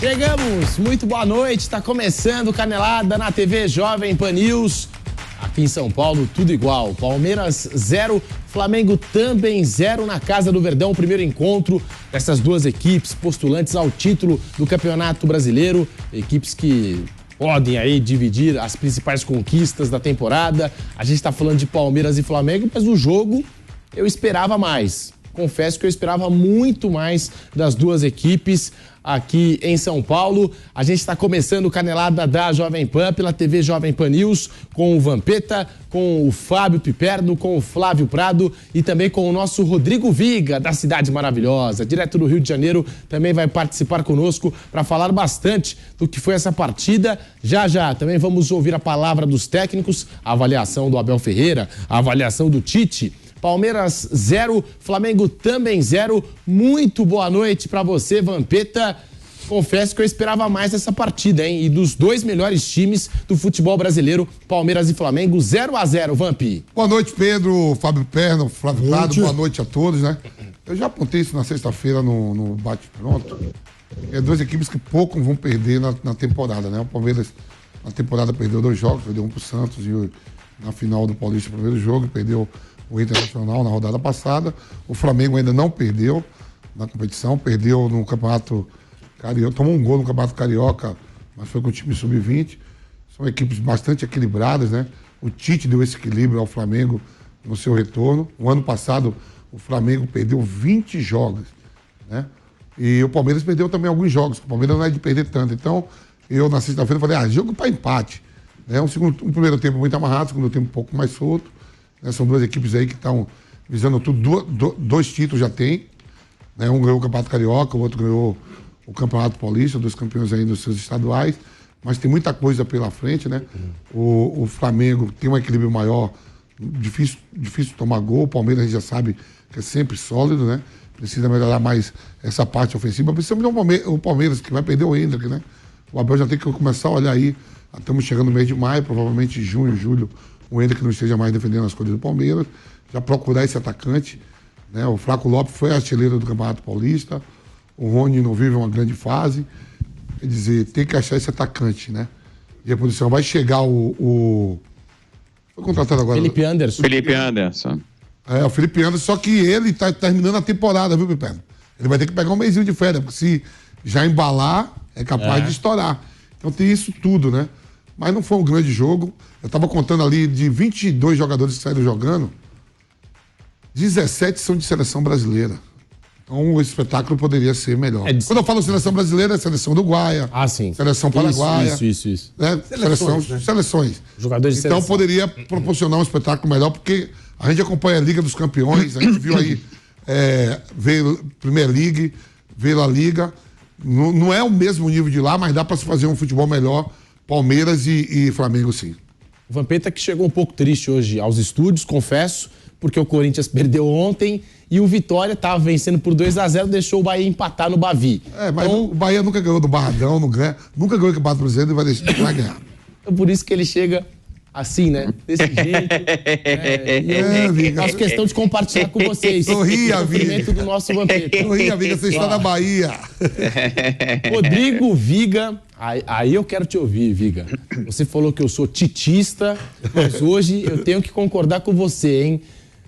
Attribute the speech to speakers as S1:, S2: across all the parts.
S1: Chegamos, muito boa noite, está começando Canelada na TV Jovem Pan News. Aqui em São Paulo, tudo igual. Palmeiras 0, Flamengo também 0 na Casa do Verdão. O primeiro encontro dessas duas equipes postulantes ao título do Campeonato Brasileiro. Equipes que podem aí dividir as principais conquistas da temporada. A gente está falando de Palmeiras e Flamengo, mas o jogo eu esperava mais. Confesso que eu esperava muito mais das duas equipes aqui em São Paulo. A gente está começando o Canelada da Jovem Pan pela TV Jovem Pan News com o Vampeta, com o Fábio Piperno, com o Flávio Prado e também com o nosso Rodrigo Viga, da Cidade Maravilhosa, direto do Rio de Janeiro, também vai participar conosco para falar bastante do que foi essa partida. Já também vamos ouvir a palavra dos técnicos, a avaliação do Abel Ferreira, a avaliação do Tite. Palmeiras 0, Flamengo também 0. Muito boa noite pra você, Vampeta. Confesso que eu esperava mais dessa partida, hein? E dos dois melhores times do futebol brasileiro, Palmeiras e Flamengo, 0-0, Vampi.
S2: Boa noite, Pedro, Fábio Perno, Flávio Prado, boa noite a todos, né? Eu já apontei isso na sexta-feira no Bate-Pronto. É duas equipes que pouco vão perder na temporada, né? O Palmeiras na temporada perdeu 2 jogos, perdeu um pro Santos e na final do Paulista o primeiro jogo, perdeu o Internacional na rodada passada. O Flamengo ainda não perdeu na competição, perdeu no Campeonato Carioca, tomou um gol no Campeonato Carioca, mas foi com o time sub-20. São equipes bastante equilibradas, né? O Tite deu esse equilíbrio ao Flamengo no seu retorno. O ano passado, o Flamengo perdeu 20 jogos, né? E o Palmeiras perdeu também alguns jogos. O Palmeiras não é de perder tanto. Então, eu na sexta-feira falei, jogo para empate. Né? Um primeiro tempo muito amarrado, segundo tempo um pouco mais solto. São duas equipes aí que estão visando tudo, dois títulos já tem, né? Um ganhou o Campeonato Carioca, o outro ganhou o Campeonato Paulista, 2 campeões aí dos seus estaduais, mas tem muita coisa pela frente, né? O Flamengo tem um equilíbrio maior, difícil tomar gol, o Palmeiras a gente já sabe que é sempre sólido, né? Precisa melhorar mais essa parte ofensiva, principalmente o Palmeiras, que vai perder o Hendrick, né? O Abel já tem que começar a olhar aí, estamos chegando no mês de maio, provavelmente junho, julho, o Hendrick não esteja mais defendendo as coisas do Palmeiras, já procurar esse atacante, né? O Flaco Lopes foi artilheiro do Campeonato Paulista, o Rony não vive uma grande fase, quer dizer, tem que achar esse atacante, né? E a posição vai chegar foi contratado agora.
S3: Felipe Anderson.
S2: O Felipe Anderson, só que ele tá terminando a temporada, viu, Piperno? Ele vai ter que pegar um mesinho de férias, porque se já embalar, é capaz de estourar. Então tem isso tudo, né? Mas não foi um grande jogo. Eu estava contando ali de 22 jogadores que saíram jogando, 17 são de seleção brasileira. Então o espetáculo poderia ser melhor. Quando eu falo seleção brasileira, é seleção uruguaia, seleção paraguaia.
S1: Isso.
S2: Né? Seleções.
S1: Jogadores de
S2: então
S1: seleção.
S2: poderia proporcionar um espetáculo melhor, porque a gente acompanha a Liga dos Campeões, a gente viu aí, veio Premier League, veio a Liga. Não é o mesmo nível de lá, mas dá para se fazer um futebol melhor. Palmeiras e Flamengo, sim.
S1: O Vampeta que chegou um pouco triste hoje aos estúdios, confesso, porque o Corinthians perdeu ontem e o Vitória estava vencendo por 2-0, deixou o Bahia empatar no Bavi.
S2: Mas então, o Bahia nunca ganhou do Barradão, nunca ganhou o Campeonato Brasileiro e vai ganhar.
S1: É por isso que ele chega assim, né? Desse jeito. E eu faço questão de compartilhar com vocês.
S2: Sorria,
S1: Viga. Do nosso Vampeta.
S2: Sorria, Viga, você está na Bahia.
S1: Rodrigo Viga, aí eu quero te ouvir, Viga. Você falou que eu sou titista, mas hoje eu tenho que concordar com você, hein?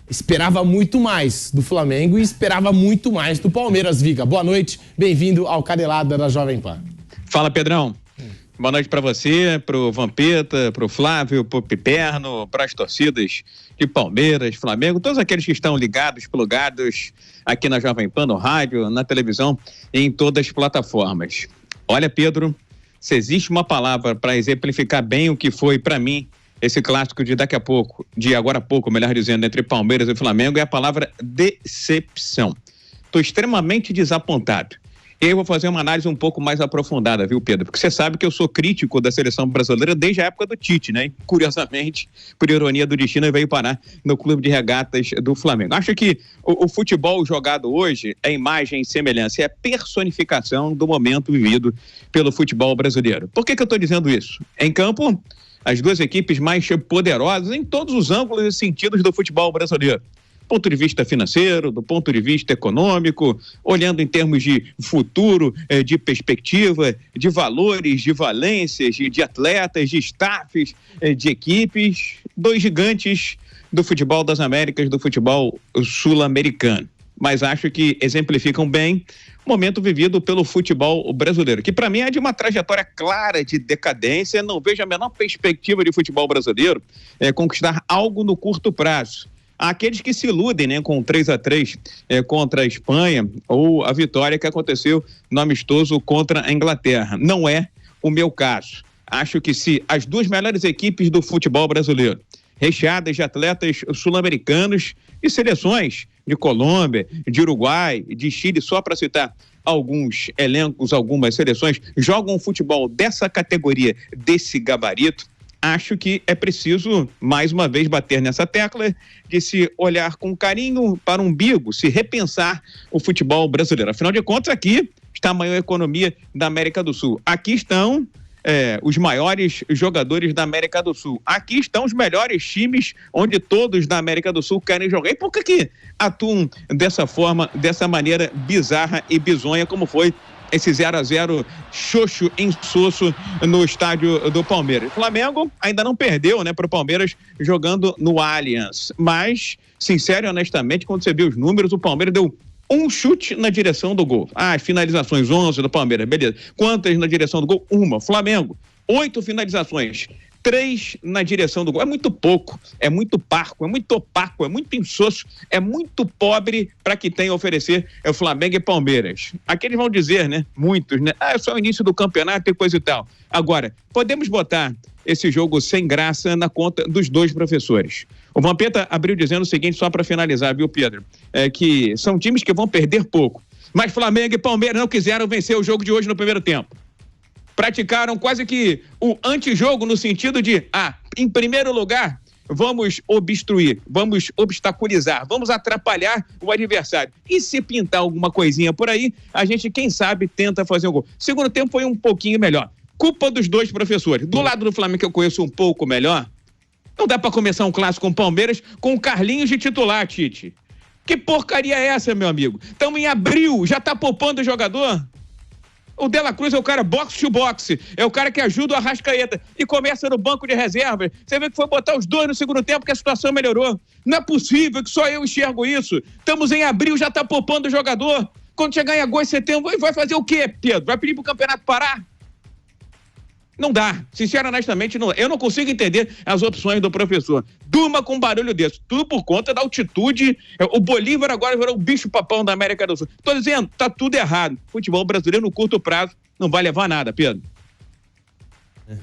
S1: Esperava muito mais do Flamengo e esperava muito mais do Palmeiras, Viga. Boa noite, bem-vindo ao Canelada da Jovem Pan.
S3: Fala, Pedrão. Boa noite para você, pro Vampeta, pro Flávio, pro Piperno, para as torcidas de Palmeiras, Flamengo, todos aqueles que estão ligados, plugados aqui na Jovem Pan, no rádio, na televisão e em todas as plataformas. Olha, Pedro, se existe uma palavra para exemplificar bem o que foi para mim esse clássico de agora há pouco, melhor dizendo, entre Palmeiras e Flamengo, é a palavra decepção. Estou extremamente desapontado. E aí eu vou fazer uma análise um pouco mais aprofundada, viu, Pedro? Porque você sabe que eu sou crítico da seleção brasileira desde a época do Tite, né? E, curiosamente, por ironia do destino, ele veio parar no Clube de Regatas do Flamengo. Acho que o futebol jogado hoje é imagem e semelhança, é personificação do momento vivido pelo futebol brasileiro. Por que eu estou dizendo isso? Em campo, as duas equipes mais poderosas em todos os ângulos e sentidos do futebol brasileiro. ponto de vista financeiro, do ponto de vista econômico, olhando em termos de futuro, de perspectiva, de valores, de valências, de atletas, de staffs, de equipes, dois gigantes do futebol das Américas, do futebol sul-americano. Mas acho que exemplificam bem o momento vivido pelo futebol brasileiro, que para mim é de uma trajetória clara de decadência. Não vejo a menor perspectiva de futebol brasileiro conquistar algo no curto prazo. Há aqueles que se iludem, né, com 3-3 contra a Espanha, ou a vitória que aconteceu no amistoso contra a Inglaterra. Não é o meu caso. Acho que se as duas melhores equipes do futebol brasileiro, recheadas de atletas sul-americanos e seleções de Colômbia, de Uruguai, de Chile, só para citar alguns elencos, algumas seleções, jogam um futebol dessa categoria, desse gabarito, acho que é preciso, mais uma vez, bater nessa tecla de se olhar com carinho para o umbigo, se repensar o futebol brasileiro. Afinal de contas, aqui está a maior economia da América do Sul. Aqui estão os maiores jogadores da América do Sul. Aqui estão os melhores times onde todos da América do Sul querem jogar. E por que atuam dessa forma, dessa maneira bizarra e bizonha, como foi esse 0-0 xoxo, insosso no estádio do Palmeiras? O Flamengo ainda não perdeu, né, para o Palmeiras jogando no Allianz. Mas, sincero e honestamente, quando você viu os números, o Palmeiras deu um chute na direção do gol. As finalizações, 11 do Palmeiras, beleza. Quantas na direção do gol? Uma. Flamengo, 8 finalizações, 3 na direção do gol. É muito pouco, é muito parco, é muito opaco, é muito insosso, é muito pobre para que tem a oferecer o Flamengo e Palmeiras. Aqui eles vão dizer, né, muitos, né, é só o início do campeonato e coisa e tal. Agora, podemos botar esse jogo sem graça na conta dos dois professores. O Vampeta abriu dizendo o seguinte, só para finalizar, viu, Pedro? Que são times que vão perder pouco. Mas Flamengo e Palmeiras não quiseram vencer o jogo de hoje no primeiro tempo. Praticaram quase que o antijogo no sentido de, em primeiro lugar, vamos obstruir, vamos obstaculizar, vamos atrapalhar o adversário. E se pintar alguma coisinha por aí, a gente, quem sabe, tenta fazer um gol. Segundo tempo foi um pouquinho melhor. Culpa dos dois professores. Do lado do Flamengo, que eu conheço um pouco melhor, não dá pra começar um clássico com o Palmeiras com o Carlinhos de titular, Tite. Que porcaria é essa, meu amigo? Estamos em abril, já tá poupando o jogador? O De La Cruz é o cara boxe to boxe, é o cara que ajuda o Arrascaeta e começa no banco de reserva. Você vê que foi botar os dois no segundo tempo que a situação melhorou. Não é possível que só eu enxergo isso. Estamos em abril, já tá poupando o jogador. Quando chegar em agosto, setembro, vai fazer o quê, Pedro? Vai pedir pro campeonato parar? Não dá, sincero, honestamente, não. Eu não consigo entender as opções do professor. Durma com um barulho desse, tudo por conta da altitude. O Bolívar agora virou o bicho-papão da América do Sul. Tô dizendo, tá tudo errado. Futebol brasileiro no curto prazo não vai levar a nada, Pedro.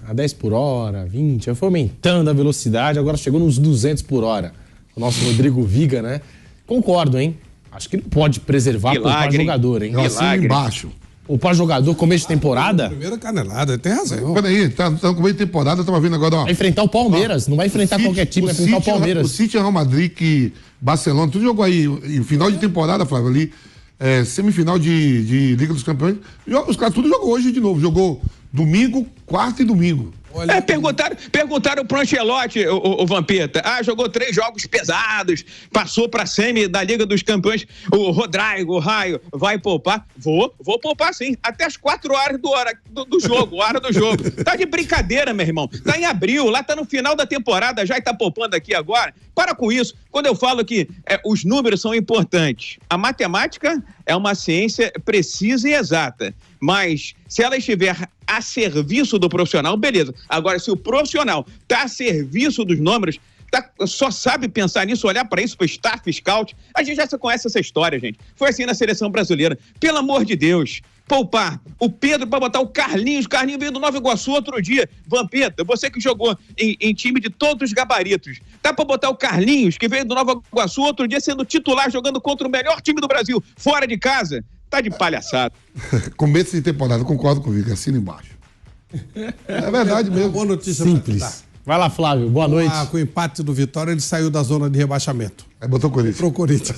S1: A 10 por hora, 20, foi aumentando a velocidade, agora chegou nos 200 por hora. O nosso Rodrigo Viga, né? Concordo, hein? Acho que ele pode preservar para o jogador, hein?
S2: Milagre. Embaixo.
S1: Ou para jogador começo de temporada?
S4: Primeira canelada, ele tem razão.
S2: Peraí, tá no começo de temporada, tava vindo agora.
S1: Vai enfrentar o Palmeiras, não vai enfrentar qualquer time, vai enfrentar o Palmeiras.
S2: O City, Real Madrid, Barcelona, tudo jogou aí. Em final de temporada, Flávio, ali, semifinal de Liga dos Campeões. Os caras tudo jogou hoje de novo. Jogou domingo, quarta e domingo.
S3: Perguntaram pro Ancelotti, o Vampeta, jogou 3 jogos pesados, passou pra semi da Liga dos Campeões, o Rodrigo, o Raio, vai poupar? Vou poupar sim, até as 4 horas do jogo, hora do jogo. Tá de brincadeira, meu irmão, tá em abril, lá tá no final da temporada, já tá poupando aqui agora. Para com isso, quando eu falo que os números são importantes, a matemática é uma ciência precisa e exata, mas se ela estiver a serviço do profissional, beleza. Agora, se o profissional está a serviço dos números, só sabe pensar nisso, olhar para isso, para o staff, scout, a gente já conhece essa história, gente. Foi assim na seleção brasileira. Pelo amor de Deus, poupar o Pedro para botar o Carlinhos veio do Nova Iguaçu outro dia. Vampeta, você que jogou em time de todos os gabaritos, dá para botar o Carlinhos, que veio do Nova Iguaçu outro dia sendo titular, jogando contra o melhor time do Brasil, fora de casa? Tá de palhaçada.
S2: Começo de temporada, concordo com o Vitor, assina embaixo. É verdade mesmo.
S4: Boa notícia.
S1: Simples. Vai lá, Flávio, boa noite.
S4: Com o empate do Vitória, ele saiu da zona de rebaixamento.
S2: Aí botou o Corinthians.
S4: Pro Corinthians.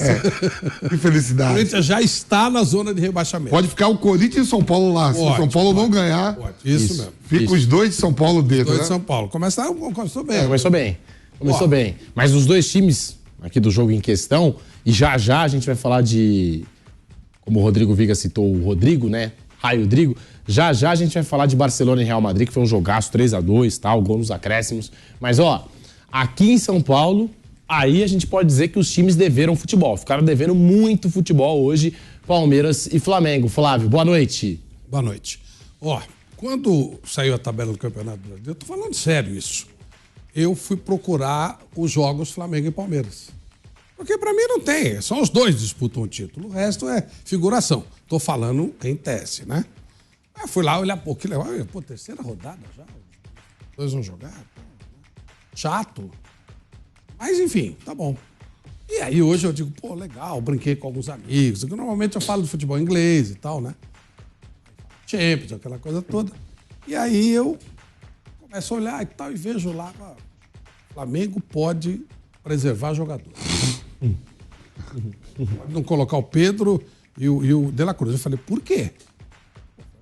S2: Que felicidade.
S4: O Corinthians já está na zona de rebaixamento.
S2: Pode ficar o Corinthians e São Paulo lá. Se o São Paulo não ganhar,
S4: isso mesmo.
S2: Fica os dois de São Paulo dentro,
S4: Dois
S2: né?
S4: de São Paulo. Começou bem.
S1: Começou bem. Mas os dois times aqui do jogo em questão. E já a gente vai falar de... Como o Rodrigo Viga citou o Rodrigo, né? Raio Rodrigo. Já a gente vai falar de Barcelona e Real Madrid, que foi um jogaço 3-2, tal, gol nos acréscimos. Mas, aqui em São Paulo, aí a gente pode dizer que os times deveram futebol. Ficaram devendo muito futebol hoje, Palmeiras e Flamengo. Flávio, boa noite.
S4: Boa noite. Quando saiu a tabela do Campeonato Brasileiro, eu tô falando sério isso. Eu fui procurar os jogos Flamengo e Palmeiras. Porque pra mim não tem, só os dois disputam o título. O resto é figuração. Tô falando em tese, né? Aí fui lá olhar, que legal. Terceira rodada já. Os dois vão jogar. Chato. Mas enfim, tá bom. E aí hoje eu digo, legal, brinquei com alguns amigos. Normalmente eu falo de futebol inglês e tal, né? Champions, aquela coisa toda. E aí eu começo a olhar e tal, e vejo lá, o Flamengo pode preservar jogadores. Pode não colocar o Pedro e o De La Cruz. Eu falei, por quê?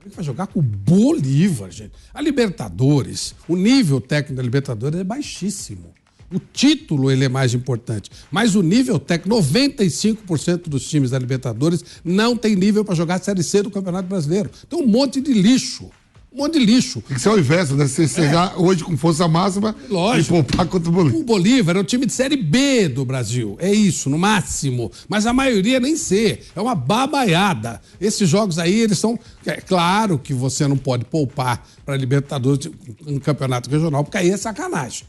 S4: Ele vai jogar com o Bolívar, gente. A Libertadores, o nível técnico da Libertadores é baixíssimo. O título ele é mais importante. Mas o nível técnico, 95% dos times da Libertadores não tem nível para jogar a Série C do Campeonato Brasileiro. Tem um monte de lixo. Um monte de lixo.
S2: Tem que ser o inverso, né? Você chegar hoje com força máxima e poupar contra o Bolívar.
S4: O Bolívar é o time de Série B do Brasil. É isso, no máximo. Mas a maioria nem C. É uma babaiada. Esses jogos aí, eles são... É claro que você não pode poupar para Libertadores um campeonato regional, porque aí é sacanagem.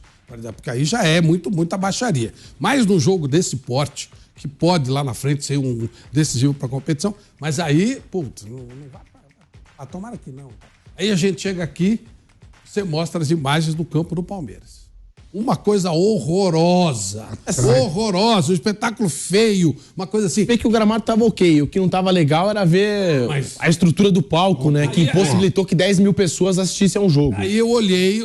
S4: Porque aí já é muita baixaria. Mas num jogo desse porte, que pode lá na frente ser um decisivo para a competição, mas aí, não vai... tomara que não. Aí a gente chega aqui, você mostra as imagens do campo do Palmeiras. Uma coisa horrorosa. Horrorosa, um espetáculo feio, uma coisa assim.
S1: Vê que o gramado tava ok, o que não tava legal era ver a estrutura do palco, né? Que impossibilitou que 10 mil pessoas assistissem ao jogo.
S4: Aí eu olhei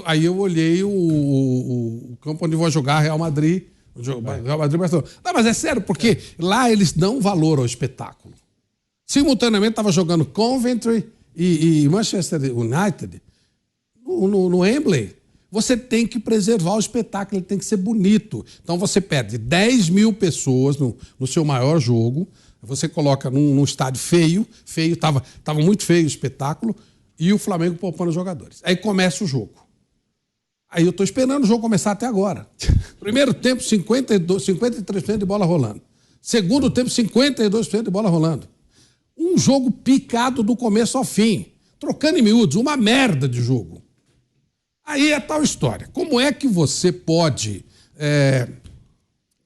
S4: o campo onde vou jogar Real Madrid. Real Madrid Barcelona. Não, mas é sério, porque lá eles dão valor ao espetáculo. Simultaneamente estava jogando Coventry e Manchester United no Wembley. Você tem que preservar o espetáculo, ele tem que ser bonito. Então você perde 10 mil pessoas no seu maior jogo, você coloca num estádio feio, estava muito feio o espetáculo, e o Flamengo poupando os jogadores. Aí começa o jogo. Aí eu estou esperando o jogo começar até agora. Primeiro tempo, 53% de bola rolando. Segundo tempo, 52% de bola rolando. Um jogo picado do começo ao fim. Trocando em miúdos, uma merda de jogo. Aí é tal história. Como é que você pode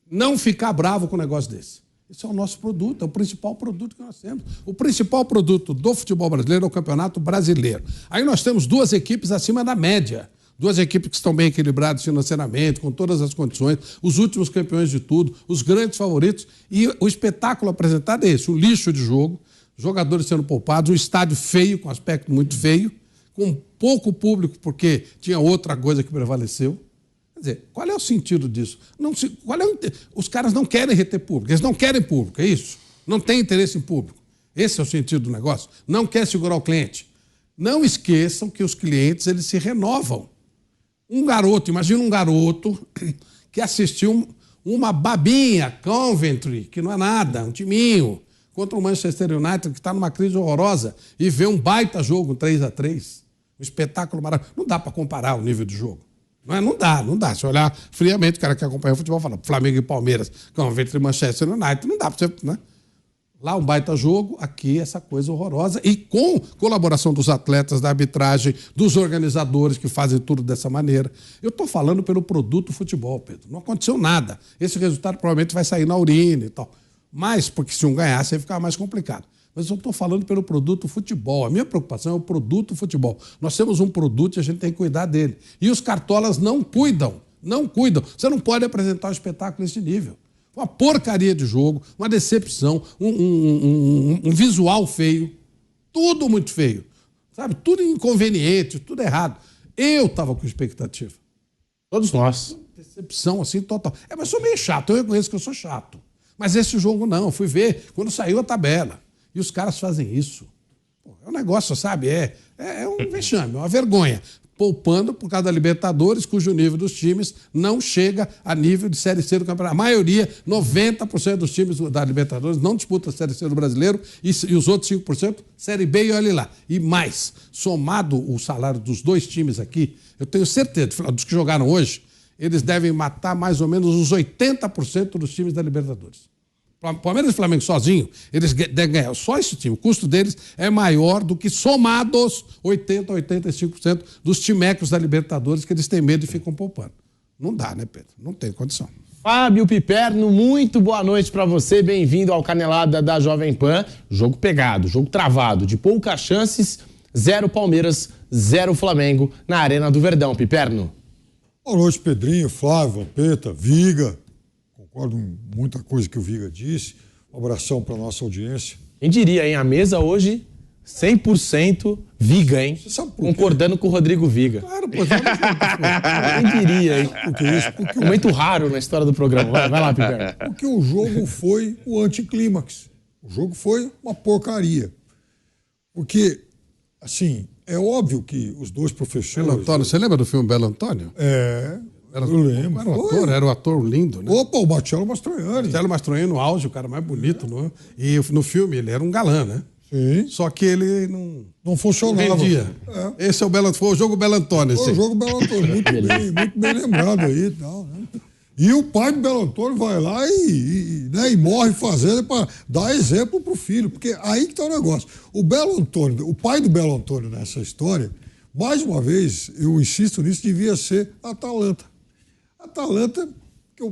S4: não ficar bravo com um negócio desse? Esse é o nosso produto, é o principal produto que nós temos. O principal produto do futebol brasileiro é o Campeonato Brasileiro. Aí nós temos duas equipes acima da média. Duas equipes que estão bem equilibradas financeiramente, com todas as condições, os últimos campeões de tudo, os grandes favoritos. E o espetáculo apresentado é esse, um lixo de jogo, jogadores sendo poupados, um estádio feio, com aspecto muito feio, com pouco público, porque tinha outra coisa que prevaleceu. Quer dizer, qual é o sentido disso? Os caras não querem reter público, eles não querem público, é isso? Não tem interesse em público. Esse é o sentido do negócio. Não quer segurar o cliente. Não esqueçam que os clientes eles se renovam. Imagina um garoto que assistiu uma babinha, Coventry, que não é nada, um timinho, contra o Manchester United, que está numa crise horrorosa, e vê um baita jogo, 3-3. Um espetáculo maravilhoso. Não dá para comparar o nível de jogo. Não dá. Se olhar friamente, o cara que acompanha o futebol fala Flamengo e Palmeiras, Coventry e Manchester United, não dá para você... Né? Lá um baita jogo, aqui essa coisa horrorosa. E com colaboração dos atletas, da arbitragem, dos organizadores que fazem tudo dessa maneira. Eu estou falando pelo produto futebol, Pedro. Não aconteceu nada. Esse resultado provavelmente vai sair na urina e tal. Mas, porque se um ganhasse, ia ficar mais complicado. Mas eu estou falando pelo produto futebol. A minha preocupação é o produto futebol. Nós temos um produto e a gente tem que cuidar dele. E os cartolas não cuidam. Não cuidam. Você não pode apresentar um espetáculo nesse nível. Uma porcaria de jogo, uma decepção, um visual feio, tudo muito feio, sabe? Tudo inconveniente, tudo errado. Eu estava com expectativa.
S1: Todos nós.
S4: Decepção, assim, total. Mas sou meio chato, eu reconheço que eu sou chato. Mas esse jogo não, eu fui ver quando saiu a tabela. E os caras fazem isso. É um negócio, sabe? É um vexame, é uma vergonha. poupando por causa da Libertadores, cujo nível dos times não chega a nível de Série C do campeonato. A maioria, 90% dos times da Libertadores não disputam a Série C do brasileiro e os outros 5%, Série B e olha lá. E mais, somado o salário dos dois times aqui, eu tenho certeza, dos que jogaram hoje, eles devem matar mais ou menos os 80% dos times da Libertadores. Palmeiras e Flamengo sozinho, eles devem ganhar só esse time. O custo deles é maior do que somados 80% a 85% dos timecos da Libertadores que eles têm medo e ficam poupando. Não dá, né, Pedro? Não tem condição.
S1: Fábio Piperno, muito boa noite pra você. Bem-vindo ao Canelada da Jovem Pan. Jogo pegado, jogo travado, de poucas chances, 0 Palmeiras, 0 Flamengo na Arena do Verdão. Piperno.
S5: Boa noite, Pedrinho, Flávio, Vampeta, Viga. Concordo com muita coisa que o Viga disse. Um abração para nossa audiência.
S1: Quem diria, hein? A mesa hoje, 100% Viga, hein?
S5: Você sabe por quê?
S1: Concordando com o Rodrigo Viga.
S4: Claro, pô.
S1: Quem diria, hein?
S5: Por que isso? Porque
S1: Momento raro na história do programa. Vai lá, Piperno.
S5: porque o jogo foi o anticlímax. O jogo foi uma porcaria. Porque, assim, é óbvio que os dois professores...
S4: Belo Antônio, você lembra do filme Belo Antônio?
S5: Eu lembro.
S4: Era um ator lindo, né?
S5: Opa, o Marcello Mastroianni.
S4: Marcelo Mastroianni no auge, o cara mais bonito, não é? E no filme ele era um galã, né?
S5: Sim.
S4: Só que ele não
S5: funcionava.
S4: vendia. Esse é foi o jogo Belo Antônio.
S5: Foi o jogo Belo Antônio, muito bem lembrado aí e tal, né? E o pai do Belo Antônio vai lá e morre fazendo para dar exemplo para o filho, porque aí que está o negócio. O Belo Antônio, o pai do Belo Antônio nessa história, mais uma vez, eu insisto nisso, devia ser a Atalanta. Atalanta, que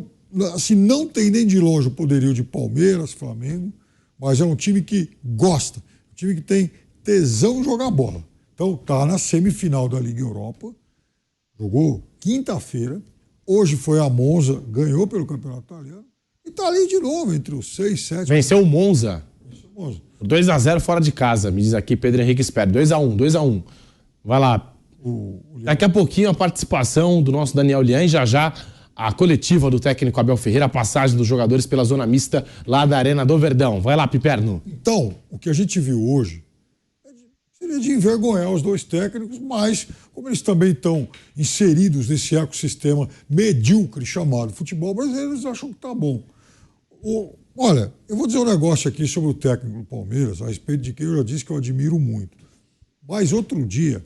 S5: assim, não tem nem de longe o poderio de Palmeiras, Flamengo, mas é um time que gosta, um time que tem tesão em jogar bola. Então está na semifinal da Liga Europa, jogou quinta-feira, hoje foi a Monza, ganhou pelo Campeonato Italiano, e está ali de novo, entre os 6, 7...
S1: Venceu o Monza.
S5: Venceu o Monza.
S1: 2-0 fora de casa, me diz aqui Pedro Henrique Espera. 2-1. Vai lá. Daqui a pouquinho a participação do nosso Daniel Lian, já a coletiva do técnico Abel Ferreira, a passagem dos jogadores pela zona mista lá da Arena do Verdão. Vai lá, Piperno.
S5: Então, o que a gente viu hoje seria de envergonhar os dois técnicos, mas como eles também estão inseridos nesse ecossistema medíocre chamado futebol brasileiro, eles acham que tá bom. Olha, eu vou dizer um negócio aqui sobre o técnico do Palmeiras, a respeito de quem eu já disse que eu admiro muito. Mas outro dia,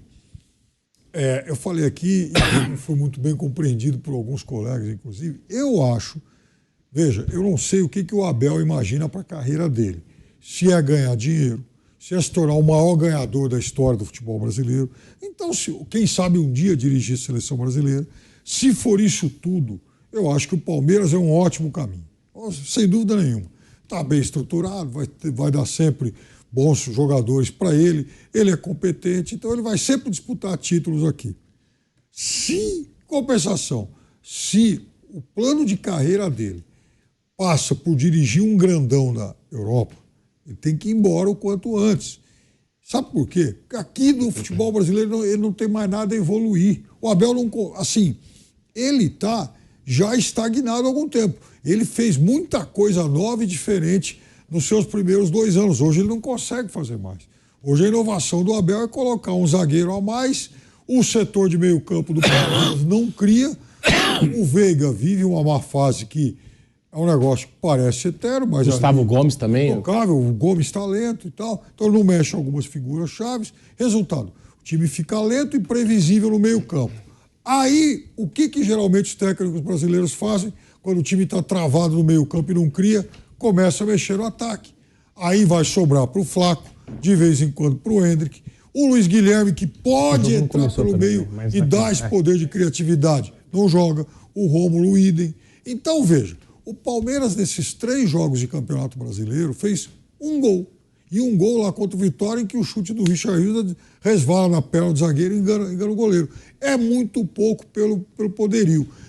S5: eu falei aqui, e foi muito bem compreendido por alguns colegas, inclusive, eu acho, veja, eu não sei o que o Abel imagina para a carreira dele. Se é ganhar dinheiro, se é se tornar o maior ganhador da história do futebol brasileiro. Então, quem sabe um dia dirigir a seleção brasileira. Se for isso tudo, eu acho que o Palmeiras é um ótimo caminho. Sem dúvida nenhuma. Está bem estruturado, vai dar sempre bons jogadores para ele, ele é competente, então ele vai sempre disputar títulos aqui. Se, compensação, se o plano de carreira dele passa por dirigir um grandão da Europa, ele tem que ir embora o quanto antes. Sabe por quê? Porque aqui no futebol brasileiro ele não tem mais nada a evoluir. O Abel não... Assim, ele está já estagnado há algum tempo. Ele fez muita coisa nova e diferente nos seus primeiros 2 anos. Hoje ele não consegue fazer mais. Hoje a inovação do Abel é colocar um zagueiro a mais, o setor de meio campo do Palmeiras não cria, o Veiga vive uma má fase que é um negócio que parece eterno, mas...
S1: Gustavo Gomes também.
S5: Intocável, o Gomes está lento e tal, então ele não mexe em algumas figuras chaves. Resultado, o time fica lento e previsível no meio campo. Aí, o que geralmente os técnicos brasileiros fazem quando o time está travado no meio campo e não cria? Começa a mexer no ataque. Aí vai sobrar para o Flaco, de vez em quando para o Hendrick. O Luiz Guilherme, que pode entrar pelo meio e dar esse poder de criatividade, não joga. O Rômulo, idem. Então, veja, o Palmeiras, nesses 3 jogos de Campeonato Brasileiro, fez 1 gol. E 1 gol lá contra o Vitória, em que o chute do Richard Hilda resvala na perna do zagueiro e engana o goleiro. É muito pouco pelo poderio.